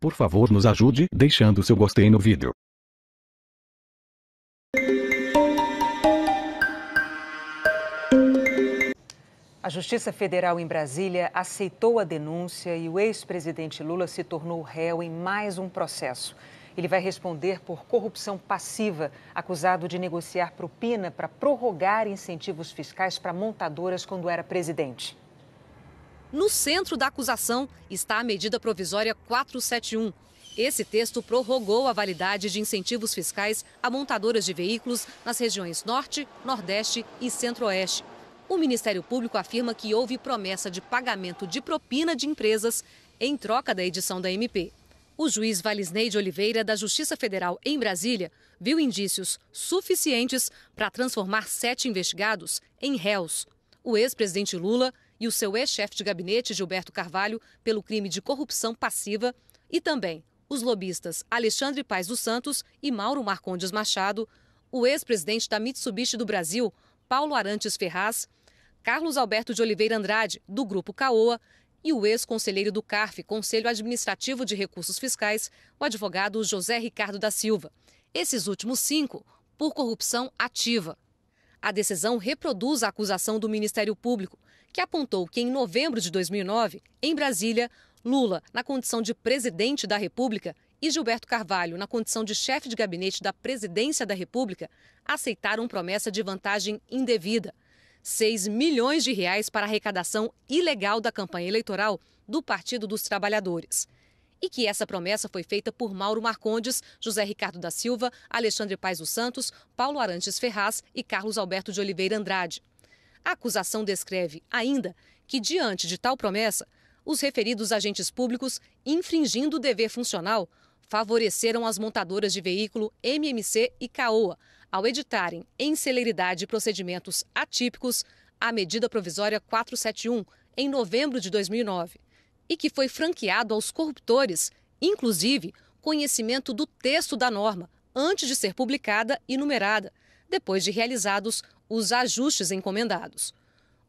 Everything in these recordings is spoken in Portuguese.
Por favor, nos ajude deixando seu gostei no vídeo. A Justiça Federal em Brasília aceitou a denúncia e o ex-presidente Lula se tornou réu em mais um processo. Ele vai responder por corrupção passiva, acusado de negociar propina para prorrogar incentivos fiscais para montadoras quando era presidente. No centro da acusação está a medida provisória 471. Esse texto prorrogou a validade de incentivos fiscais a montadoras de veículos nas regiões Norte, Nordeste e Centro-Oeste. O Ministério Público afirma que houve promessa de pagamento de propina de empresas em troca da edição da MP. O juiz Valisney de Oliveira, da Justiça Federal em Brasília, viu indícios suficientes para transformar 7 investigados em réus. O ex-presidente Lula e o seu ex-chefe de gabinete, Gilberto Carvalho, pelo crime de corrupção passiva, e também os lobistas Alexandre Paes dos Santos e Mauro Marcondes Machado, o ex-presidente da Mitsubishi do Brasil, Paulo Arantes Ferraz, Carlos Alberto de Oliveira Andrade, do Grupo Caoa, e o ex-conselheiro do CARF, Conselho Administrativo de Recursos Fiscais, o advogado José Ricardo da Silva. Esses últimos 5, por corrupção ativa. A decisão reproduz a acusação do Ministério Público, que apontou que em novembro de 2009, em Brasília, Lula, na condição de presidente da República, e Gilberto Carvalho, na condição de chefe de gabinete da Presidência da República, aceitaram promessa de vantagem indevida. 6 milhões de reais para arrecadação ilegal da campanha eleitoral do Partido dos Trabalhadores. E que essa promessa foi feita por Mauro Marcondes, José Ricardo da Silva, Alexandre Paes dos Santos, Paulo Arantes Ferraz e Carlos Alberto de Oliveira Andrade. A acusação descreve ainda que, diante de tal promessa, os referidos agentes públicos, infringindo o dever funcional, favoreceram as montadoras de veículo MMC e Caoa ao editarem em celeridade procedimentos atípicos a medida provisória 471 em novembro de 2009 e que foi franqueado aos corruptores, inclusive conhecimento do texto da norma antes de ser publicada e numerada, depois de realizados os ajustes encomendados.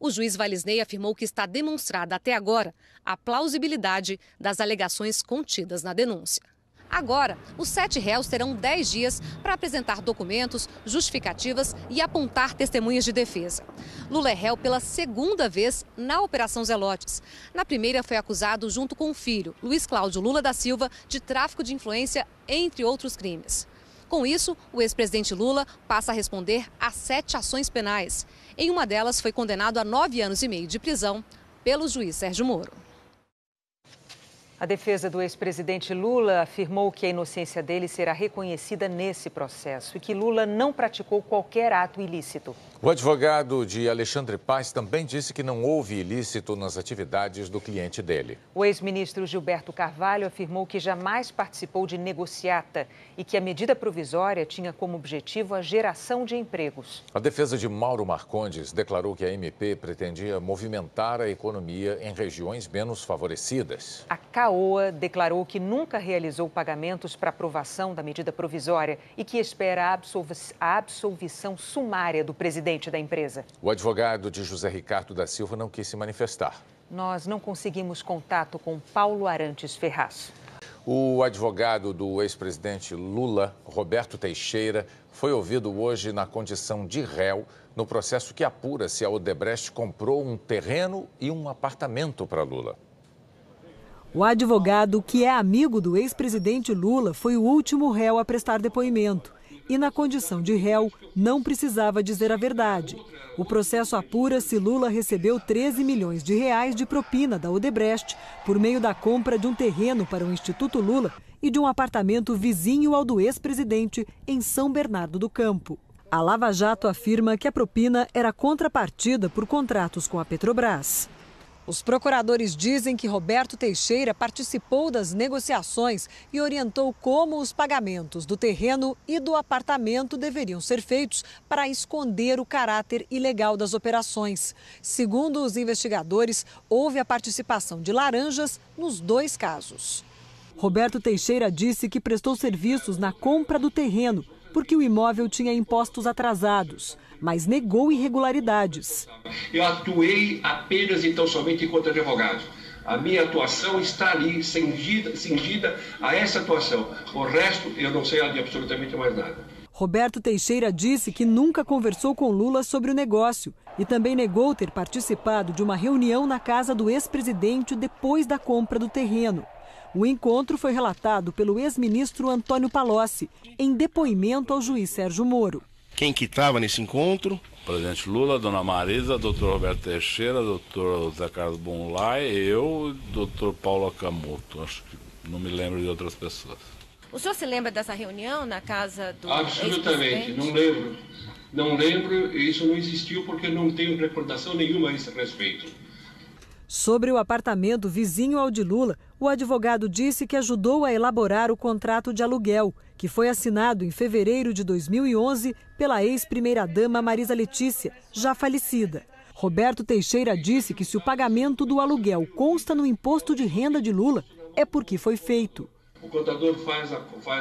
O juiz Valisney afirmou que está demonstrada até agora a plausibilidade das alegações contidas na denúncia. Agora, os 7 réus terão 10 dias para apresentar documentos, justificativas e apontar testemunhas de defesa. Lula é réu pela 2ª vez na Operação Zelotes. Na primeira foi acusado junto com o filho, Luiz Cláudio Lula da Silva, de tráfico de influência, entre outros crimes. Com isso, o ex-presidente Lula passa a responder a 7 ações penais. Em uma delas foi condenado a 9 anos e meio de prisão pelo juiz Sérgio Moro. A defesa do ex-presidente Lula afirmou que a inocência dele será reconhecida nesse processo e que Lula não praticou qualquer ato ilícito. O advogado de Alexandre Paes também disse que não houve ilícito nas atividades do cliente dele. O ex-ministro Gilberto Carvalho afirmou que jamais participou de negociata e que a medida provisória tinha como objetivo a geração de empregos. A defesa de Mauro Marcondes declarou que a MP pretendia movimentar a economia em regiões menos favorecidas. A Caoa declarou que nunca realizou pagamentos para aprovação da medida provisória e que espera a absolvição sumária do presidente da empresa. O advogado de José Ricardo da Silva não quis se manifestar. Nós não conseguimos contato com Paulo Arantes Ferraz. O advogado do ex-presidente Lula, Roberto Teixeira, foi ouvido hoje na condição de réu no processo que apura se a Odebrecht comprou um terreno e um apartamento para Lula. O advogado, que é amigo do ex-presidente Lula, foi o último réu a prestar depoimento. E na condição de réu, não precisava dizer a verdade. O processo apura se Lula recebeu 13 milhões de reais de propina da Odebrecht por meio da compra de um terreno para o Instituto Lula e de um apartamento vizinho ao do ex-presidente em São Bernardo do Campo. A Lava Jato afirma que a propina era contrapartida por contratos com a Petrobras. Os procuradores dizem que Roberto Teixeira participou das negociações e orientou como os pagamentos do terreno e do apartamento deveriam ser feitos para esconder o caráter ilegal das operações. Segundo os investigadores, houve a participação de laranjas nos 2 casos. Roberto Teixeira disse que prestou serviços na compra do terreno, porque o imóvel tinha impostos atrasados, mas negou irregularidades. Eu atuei apenas e tão somente enquanto advogado. A minha atuação está ali, cingida a essa atuação. O resto, eu não sei de absolutamente mais nada. Roberto Teixeira disse que nunca conversou com Lula sobre o negócio e também negou ter participado de uma reunião na casa do ex-presidente depois da compra do terreno. O encontro foi relatado pelo ex-ministro Antônio Palocci, em depoimento ao juiz Sérgio Moro. Quem que estava nesse encontro? Presidente Lula, dona Marisa, doutor Roberto Teixeira, doutor Zé Carlos Bonlai, eu e doutor Paulo Akamoto. Acho que não me lembro de outras pessoas. O senhor se lembra dessa reunião na casa do Absolutamente, não lembro. Não lembro, isso não existiu porque não tenho recordação nenhuma a esse respeito. Sobre o apartamento vizinho ao de Lula, o advogado disse que ajudou a elaborar o contrato de aluguel, que foi assinado em fevereiro de 2011 pela ex-primeira-dama Marisa Letícia, já falecida. Roberto Teixeira disse que se o pagamento do aluguel consta no imposto de renda de Lula, é porque foi feito. O contador faz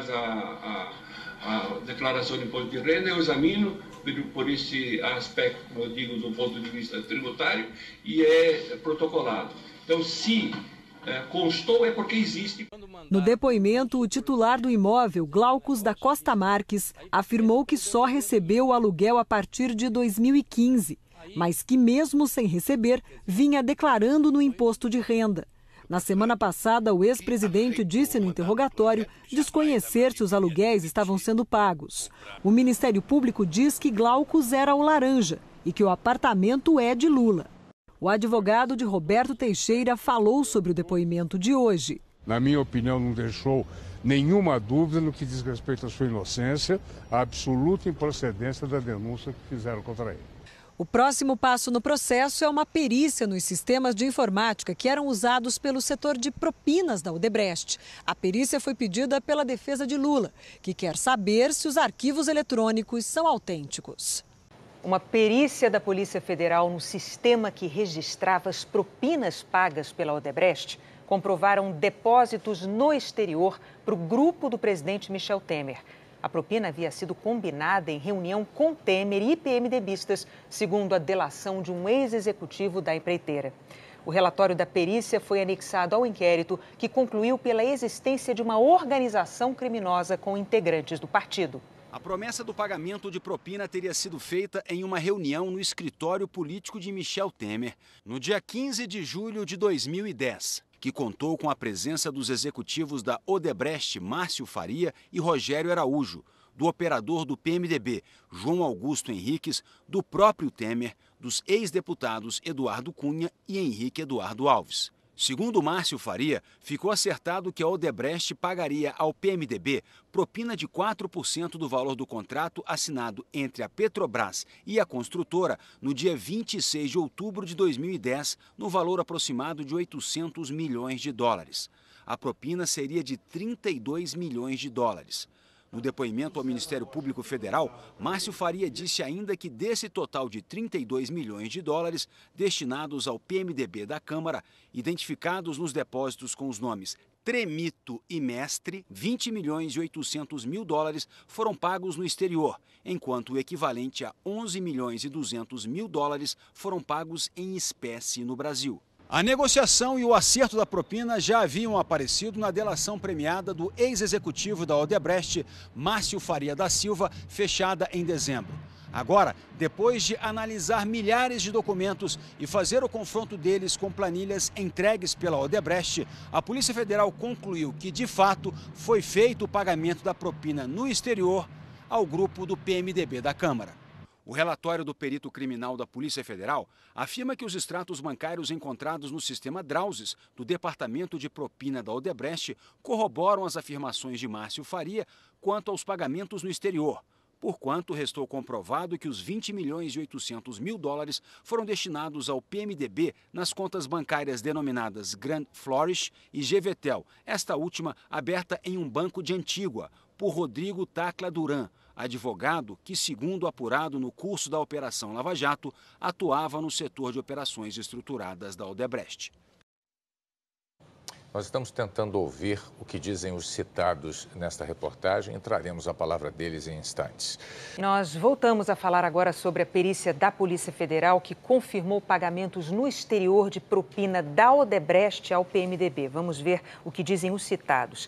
a declaração de imposto de renda, eu examino por esse aspecto, como eu digo, do ponto de vista tributário, e é protocolado. Então, se constou, é porque existe. No depoimento, o titular do imóvel, Glaucus da Costa Marques, afirmou que só recebeu o aluguel a partir de 2015, mas que mesmo sem receber, vinha declarando no imposto de renda. Na semana passada, o ex-presidente disse no interrogatório desconhecer se os aluguéis estavam sendo pagos. O Ministério Público diz que Glaucus era o laranja e que o apartamento é de Lula. O advogado de Roberto Teixeira falou sobre o depoimento de hoje. Na minha opinião, não deixou nenhuma dúvida no que diz respeito à sua inocência, a absoluta improcedência da denúncia que fizeram contra ele. O próximo passo no processo é uma perícia nos sistemas de informática que eram usados pelo setor de propinas da Odebrecht. A perícia foi pedida pela defesa de Lula, que quer saber se os arquivos eletrônicos são autênticos. Uma perícia da Polícia Federal no sistema que registrava as propinas pagas pela Odebrecht comprovaram depósitos no exterior para o grupo do presidente Michel Temer. A propina havia sido combinada em reunião com Temer e PMDBistas, segundo a delação de um ex-executivo da empreiteira. O relatório da perícia foi anexado ao inquérito, que concluiu pela existência de uma organização criminosa com integrantes do partido. A promessa do pagamento de propina teria sido feita em uma reunião no escritório político de Michel Temer, no dia 15 de julho de 2010. Que contou com a presença dos executivos da Odebrecht, Márcio Faria e Rogério Araújo, do operador do PMDB, João Augusto Henriques, do próprio Temer, dos ex-deputados Eduardo Cunha e Henrique Eduardo Alves. Segundo Márcio Faria, ficou acertado que a Odebrecht pagaria ao PMDB propina de 4% do valor do contrato assinado entre a Petrobras e a construtora no dia 26 de outubro de 2010, no valor aproximado de 800 milhões de dólares. A propina seria de 32 milhões de dólares. No depoimento ao Ministério Público Federal, Márcio Faria disse ainda que desse total de 32 milhões de dólares destinados ao PMDB da Câmara, identificados nos depósitos com os nomes Tremito e Mestre, 20 milhões e 800 mil dólares foram pagos no exterior, enquanto o equivalente a 11 milhões e 200 mil dólares foram pagos em espécie no Brasil. A negociação e o acerto da propina já haviam aparecido na delação premiada do ex-executivo da Odebrecht, Márcio Faria da Silva, fechada em dezembro. Agora, depois de analisar milhares de documentos e fazer o confronto deles com planilhas entregues pela Odebrecht, a Polícia Federal concluiu que, de fato, foi feito o pagamento da propina no exterior ao grupo do PMDB da Câmara. O relatório do perito criminal da Polícia Federal afirma que os extratos bancários encontrados no sistema Drauzes, do Departamento de Propina da Odebrecht, corroboram as afirmações de Márcio Faria quanto aos pagamentos no exterior, porquanto restou comprovado que os 20 milhões e 800 mil dólares foram destinados ao PMDB nas contas bancárias denominadas Grand Flourish e GVTEL, esta última aberta em um banco de Antígua, por Rodrigo Tacla Duran, advogado que, segundo apurado no curso da Operação Lava Jato, atuava no setor de operações estruturadas da Odebrecht. Nós estamos tentando ouvir o que dizem os citados nesta reportagem e traremos a palavra deles em instantes. Nós voltamos a falar agora sobre a perícia da Polícia Federal que confirmou pagamentos no exterior de propina da Odebrecht ao PMDB. Vamos ver o que dizem os citados.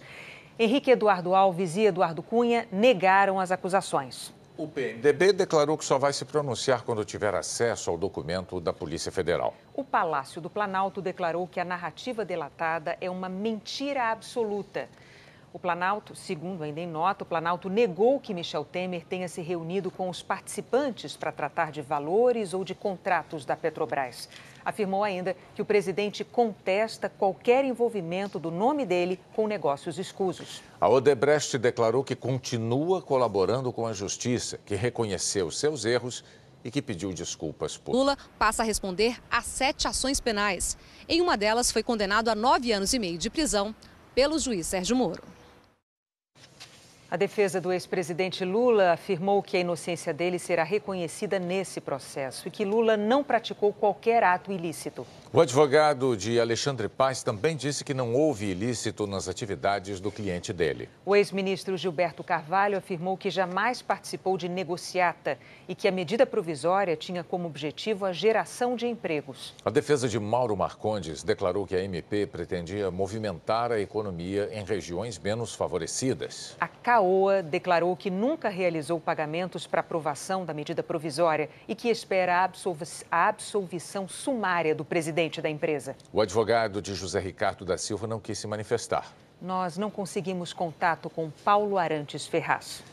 Henrique Eduardo Alves e Eduardo Cunha negaram as acusações. O PMDB declarou que só vai se pronunciar quando tiver acesso ao documento da Polícia Federal. O Palácio do Planalto declarou que a narrativa delatada é uma mentira absoluta. O Planalto, segundo ainda em nota, o Planalto negou que Michel Temer tenha se reunido com os participantes para tratar de valores ou de contratos da Petrobras. Afirmou ainda que o presidente contesta qualquer envolvimento do nome dele com negócios escusos. A Odebrecht declarou que continua colaborando com a Justiça, que reconheceu seus erros e que pediu desculpas por... Lula passa a responder a 7 ações penais. Em uma delas foi condenado a 9 anos e meio de prisão pelo juiz Sérgio Moro. A defesa do ex-presidente Lula afirmou que a inocência dele será reconhecida nesse processo e que Lula não praticou qualquer ato ilícito. O advogado de Alexandre Paes também disse que não houve ilícito nas atividades do cliente dele. O ex-ministro Gilberto Carvalho afirmou que jamais participou de negociata e que a medida provisória tinha como objetivo a geração de empregos. A defesa de Mauro Marcondes declarou que a MP pretendia movimentar a economia em regiões menos favorecidas. A CAOA declarou que nunca realizou pagamentos para aprovação da medida provisória e que espera a absolvição sumária do presidente da empresa. O advogado de José Ricardo da Silva não quis se manifestar. Nós não conseguimos contato com Paulo Arantes Ferraz.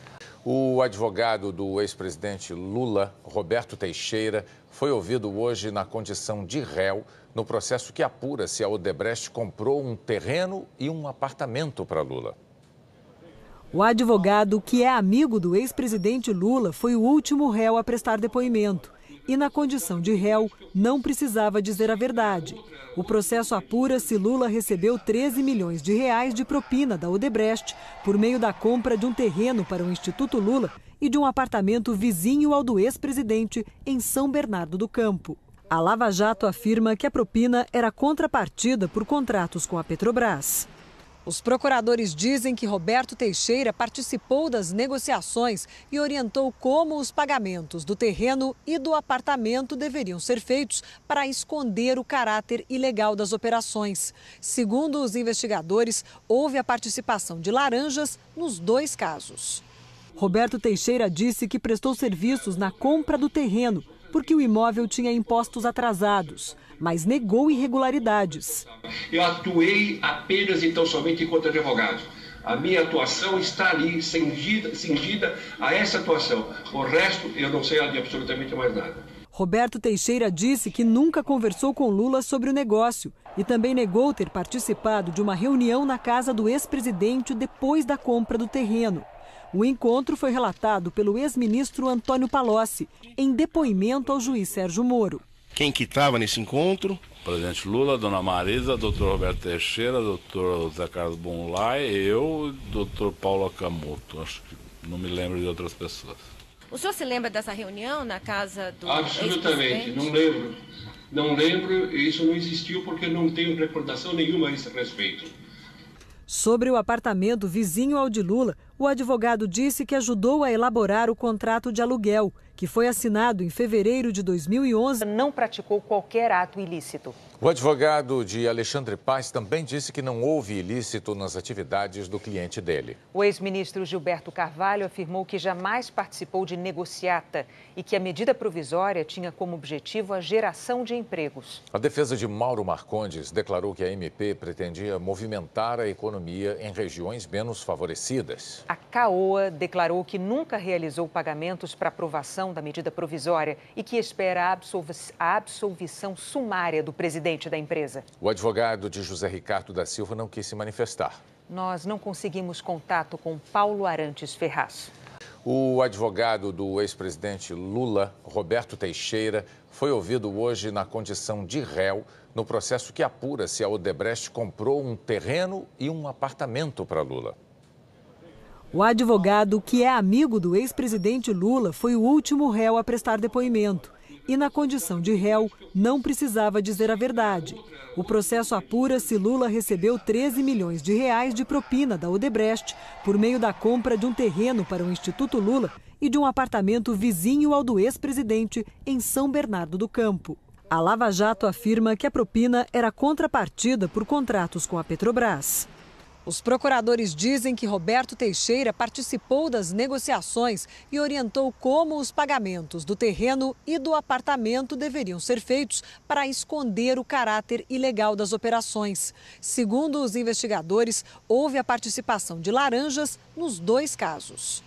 O advogado do ex-presidente Lula, Roberto Teixeira, foi ouvido hoje na condição de réu no processo que apura se a Odebrecht comprou um terreno e um apartamento para Lula. O advogado, que é amigo do ex-presidente Lula, foi o último réu a prestar depoimento. E na condição de réu, não precisava dizer a verdade. O processo apura se Lula recebeu 13 milhões de reais de propina da Odebrecht por meio da compra de um terreno para o Instituto Lula e de um apartamento vizinho ao do ex-presidente em São Bernardo do Campo. A Lava Jato afirma que a propina era contrapartida por contratos com a Petrobras. Os procuradores dizem que Roberto Teixeira participou das negociações e orientou como os pagamentos do terreno e do apartamento deveriam ser feitos para esconder o caráter ilegal das operações. Segundo os investigadores, houve a participação de laranjas nos 2 casos. Roberto Teixeira disse que prestou serviços na compra do terreno, porque o imóvel tinha impostos atrasados, mas negou irregularidades. Eu atuei apenas e tão somente enquanto advogado. A minha atuação está ali, cingida a essa atuação. O resto, eu não sei de absolutamente mais nada. Roberto Teixeira disse que nunca conversou com Lula sobre o negócio e também negou ter participado de uma reunião na casa do ex-presidente depois da compra do terreno. O encontro foi relatado pelo ex-ministro Antônio Palocci, em depoimento ao juiz Sérgio Moro. Quem que estava nesse encontro? Presidente Lula, dona Marisa, doutor Roberto Teixeira, doutor Zé Carlos Bonlai, eu e doutor Paulo Camuto. Acho que não me lembro de outras pessoas. O senhor se lembra dessa reunião na casa do Absolutamente, não lembro. Não lembro, isso não existiu porque não tenho recordação nenhuma a esse respeito. Sobre o apartamento vizinho ao de Lula, o advogado disse que ajudou a elaborar o contrato de aluguel, que foi assinado em fevereiro de 2011. Não praticou qualquer ato ilícito. O advogado de Alexandre Paes também disse que não houve ilícito nas atividades do cliente dele. O ex-ministro Gilberto Carvalho afirmou que jamais participou de negociata e que a medida provisória tinha como objetivo a geração de empregos. A defesa de Mauro Marcondes declarou que a MP pretendia movimentar a economia em regiões menos favorecidas. A CAOA declarou que nunca realizou pagamentos para aprovação da medida provisória e que espera a absolvição sumária do presidente da empresa. O advogado de José Ricardo da Silva não quis se manifestar. Nós não conseguimos contato com Paulo Arantes Ferraz. O advogado do ex-presidente Lula, Roberto Teixeira, foi ouvido hoje na condição de réu no processo que apura se a Odebrecht comprou um terreno e um apartamento para Lula. O advogado, que é amigo do ex-presidente Lula, foi o último réu a prestar depoimento. e, na condição de réu, não precisava dizer a verdade. O processo apura se Lula recebeu 13 milhões de reais de propina da Odebrecht por meio da compra de um terreno para o Instituto Lula e de um apartamento vizinho ao do ex-presidente em São Bernardo do Campo. A Lava Jato afirma que a propina era contrapartida por contratos com a Petrobras. Os procuradores dizem que Roberto Teixeira participou das negociações e orientou como os pagamentos do terreno e do apartamento deveriam ser feitos para esconder o caráter ilegal das operações. Segundo os investigadores, houve a participação de laranjas nos dois casos.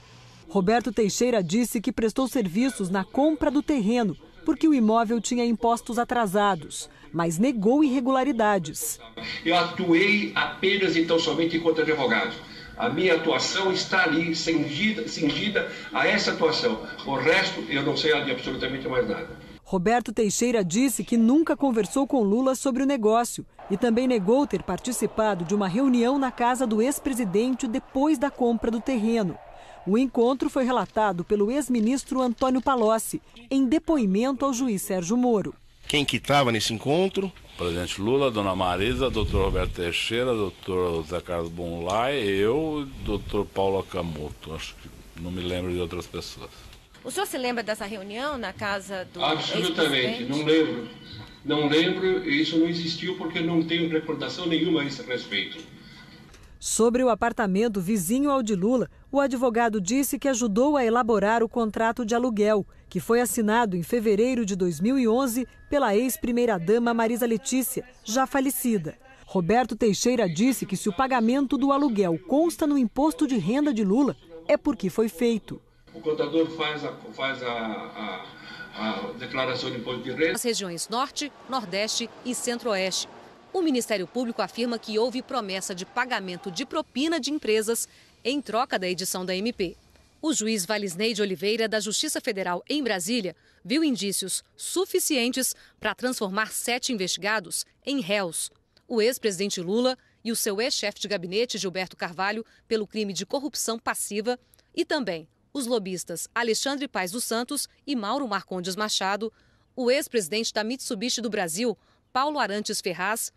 Roberto Teixeira disse que prestou serviços na compra do terreno, porque o imóvel tinha impostos atrasados, mas negou irregularidades. Eu atuei apenas e tão somente enquanto advogado. A minha atuação está ali, cingida a essa atuação. O resto, eu não sei de absolutamente mais nada. Roberto Teixeira disse que nunca conversou com Lula sobre o negócio e também negou ter participado de uma reunião na casa do ex-presidente depois da compra do terreno. O encontro foi relatado pelo ex-ministro Antônio Palocci, em depoimento ao juiz Sérgio Moro. Quem que estava nesse encontro? Presidente Lula, dona Marisa, doutor Roberto Teixeira, doutor Zé Carlos Bonlai, eu e doutor Paulo Acamoto. Acho que não me lembro de outras pessoas. O senhor se lembra dessa reunião na casa do Absolutamente, não lembro. Não lembro, isso não existiu porque não tenho recordação nenhuma a esse respeito. Sobre o apartamento vizinho ao de Lula, o advogado disse que ajudou a elaborar o contrato de aluguel, que foi assinado em fevereiro de 2011 pela ex-primeira-dama Marisa Letícia, já falecida. Roberto Teixeira disse que se o pagamento do aluguel consta no imposto de renda de Lula, é porque foi feito. O contador faz a declaração de imposto de renda. Nas regiões Norte, Nordeste e Centro-Oeste. O Ministério Público afirma que houve promessa de pagamento de propina de empresas em troca da edição da MP. O juiz Valisney de Oliveira, da Justiça Federal em Brasília, viu indícios suficientes para transformar 7 investigados em réus. O ex-presidente Lula e o seu ex-chefe de gabinete, Gilberto Carvalho, pelo crime de corrupção passiva, e também os lobistas Alexandre Paes dos Santos e Mauro Marcondes Machado, o ex-presidente da Mitsubishi do Brasil, Paulo Arantes Ferraz,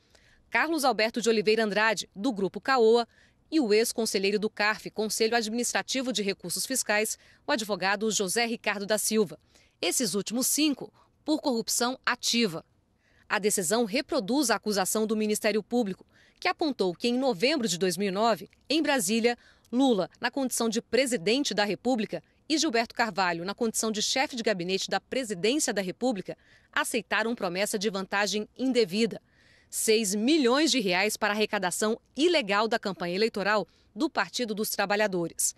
Carlos Alberto de Oliveira Andrade, do Grupo Caoa, e o ex-conselheiro do CARF, Conselho Administrativo de Recursos Fiscais, o advogado José Ricardo da Silva. Esses últimos 5, por corrupção ativa. A decisão reproduz a acusação do Ministério Público, que apontou que em novembro de 2009, em Brasília, Lula, na condição de presidente da República, e Gilberto Carvalho, na condição de chefe de gabinete da Presidência da República, aceitaram promessa de vantagem indevida. 6 milhões de reais para arrecadação ilegal da campanha eleitoral do Partido dos Trabalhadores.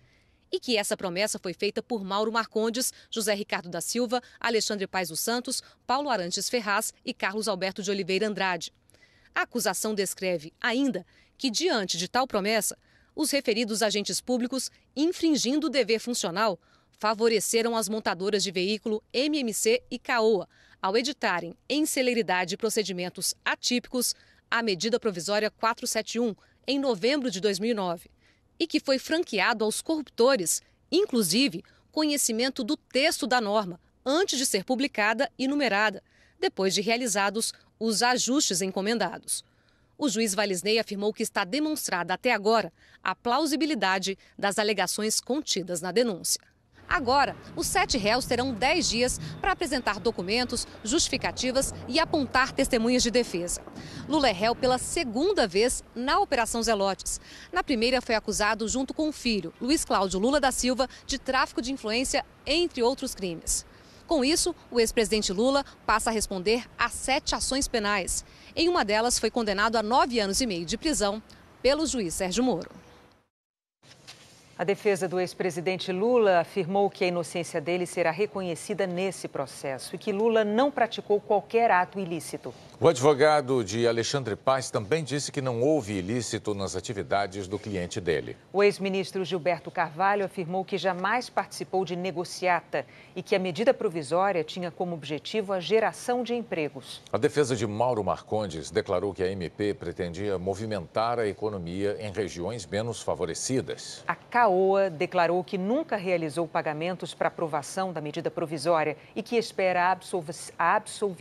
E que essa promessa foi feita por Mauro Marcondes, José Ricardo da Silva, Alexandre Paes dos Santos, Paulo Arantes Ferraz e Carlos Alberto de Oliveira Andrade. A acusação descreve ainda que, diante de tal promessa, os referidos agentes públicos, infringindo o dever funcional, favoreceram as montadoras de veículo MMC e Caoa ao editarem em celeridade procedimentos atípicos a medida provisória 471 em novembro de 2009 e que foi franqueado aos corruptores, inclusive conhecimento do texto da norma antes de ser publicada e numerada, depois de realizados os ajustes encomendados. O juiz Valisney afirmou que está demonstrada até agora a plausibilidade das alegações contidas na denúncia. Agora, os 7 réus terão 10 dias para apresentar documentos, justificativas e apontar testemunhas de defesa. Lula é réu pela 2ª vez na Operação Zelotes. Na primeira foi acusado junto com o filho, Luiz Cláudio Lula da Silva, de tráfico de influência, entre outros crimes. Com isso, o ex-presidente Lula passa a responder a 7 ações penais. Em uma delas foi condenado a 9 anos e meio de prisão pelo juiz Sérgio Moro. A defesa do ex-presidente Lula afirmou que a inocência dele será reconhecida nesse processo e que Lula não praticou qualquer ato ilícito. O advogado de Alexandre Paes também disse que não houve ilícito nas atividades do cliente dele. O ex-ministro Gilberto Carvalho afirmou que jamais participou de negociata e que a medida provisória tinha como objetivo a geração de empregos. A defesa de Mauro Marcondes declarou que a MP pretendia movimentar a economia em regiões menos favorecidas. A CAOA declarou que nunca realizou pagamentos para aprovação da medida provisória e que espera a absolvição